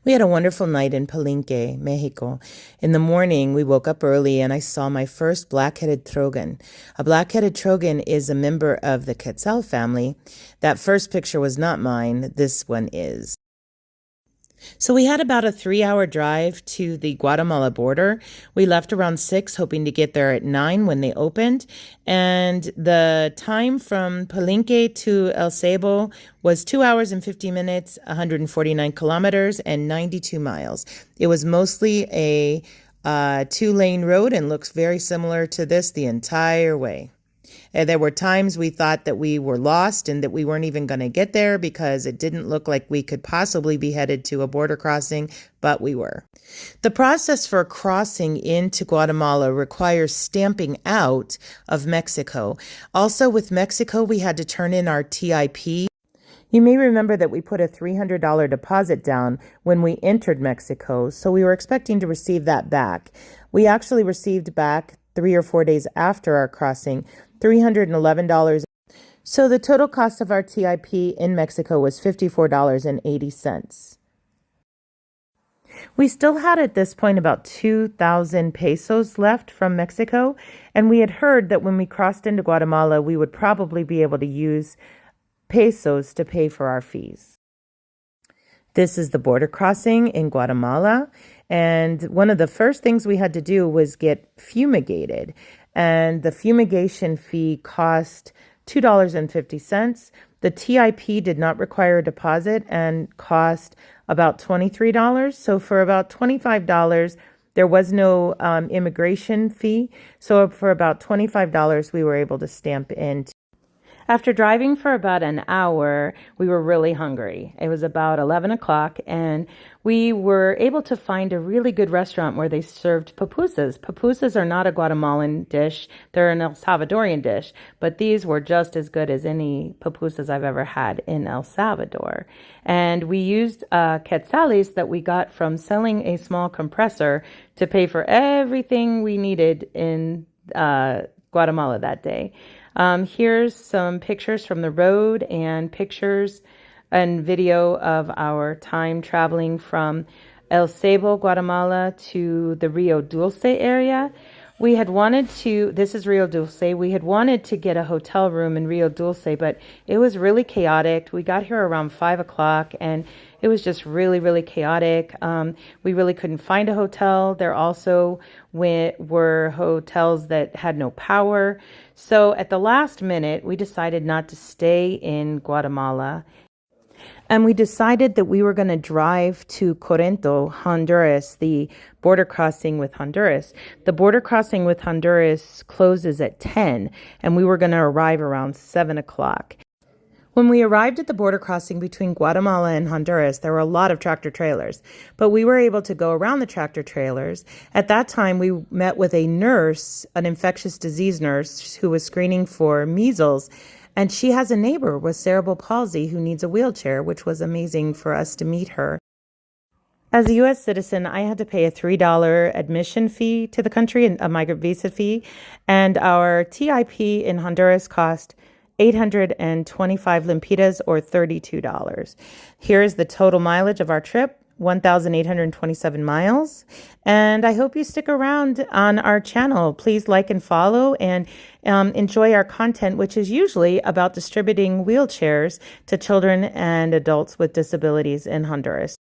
We had a wonderful night in Palenque, Mexico. In the morning, we woke up early and I saw my first black-headed trogon. A black-headed trogon is a member of the Quetzal family. That first picture was not mine. This one is. So we had about a 3-hour drive to the Guatemala border. We left around 6, hoping to get there at 9 when they opened. And the time from Palenque to El Ceibo was 2 hours and 50 minutes, 149 kilometers, and 92 miles. It was mostly a 2-lane road and looks very similar to this the entire way. There were times we thought that we were lost and that we weren't even going to get there because it didn't look like we could possibly be headed to a border crossing, but we were. The process for crossing into Guatemala requires stamping out of Mexico. Also, with Mexico, we had to turn in our TIP. You may remember that we put a $300 deposit down when we entered Mexico, so we were expecting to receive that back. We actually received back 3 or 4 days after our crossing, $311. So the total cost of our TIP in Mexico was $54.80. We still had at this point about 2,000 pesos left from Mexico, and we had heard that when we crossed into Guatemala, we would probably be able to use pesos to pay for our fees. This is the border crossing in Guatemala, and one of the first things we had to do was get fumigated, and the fumigation fee cost $2.50. The TIP did not require a deposit and cost about $23. So for about $25, there was no immigration fee. So for about $25, we were able to stamp in. After driving for about an hour, we were really hungry. It was about 11 o'clock, and we were able to find a really good restaurant where they served pupusas. Pupusas are not a Guatemalan dish. They're an El Salvadorian dish, but these were just as good as any pupusas I've ever had in El Salvador. And we used quetzales that we got from selling a small compressor to pay for everything we needed in Guatemala that day. Here's some pictures from the road and pictures and video of our time traveling from El Ceibo, Guatemala to the Rio Dulce area. We had wanted to, this is Rio Dulce, we had wanted to get a hotel room in Rio Dulce, but it was really chaotic. We got here around 5 o'clock and it was just really, really chaotic. We really couldn't find a hotel. There also were hotels that had no power. So at the last minute, we decided not to stay in Guatemala. And we decided that we were going to drive to Corento, Honduras, the border crossing with Honduras. The border crossing with Honduras closes at 10, and we were going to arrive around 7 o'clock. When we arrived at the border crossing between Guatemala and Honduras, there were a lot of tractor trailers, but we were able to go around the tractor trailers. At that time, we met with a nurse, an infectious disease nurse, who was screening for measles, and she has a neighbor with cerebral palsy who needs a wheelchair, which was amazing for us to meet her. As a U.S. citizen, I had to pay a $3 admission fee to the country, a migrant visa fee, and our TIP in Honduras cost 825 lempiras or $32. Here is the total mileage of our trip, 1,827 miles. And I hope you stick around on our channel. Please like and follow and enjoy our content, which is usually about distributing wheelchairs to children and adults with disabilities in Honduras.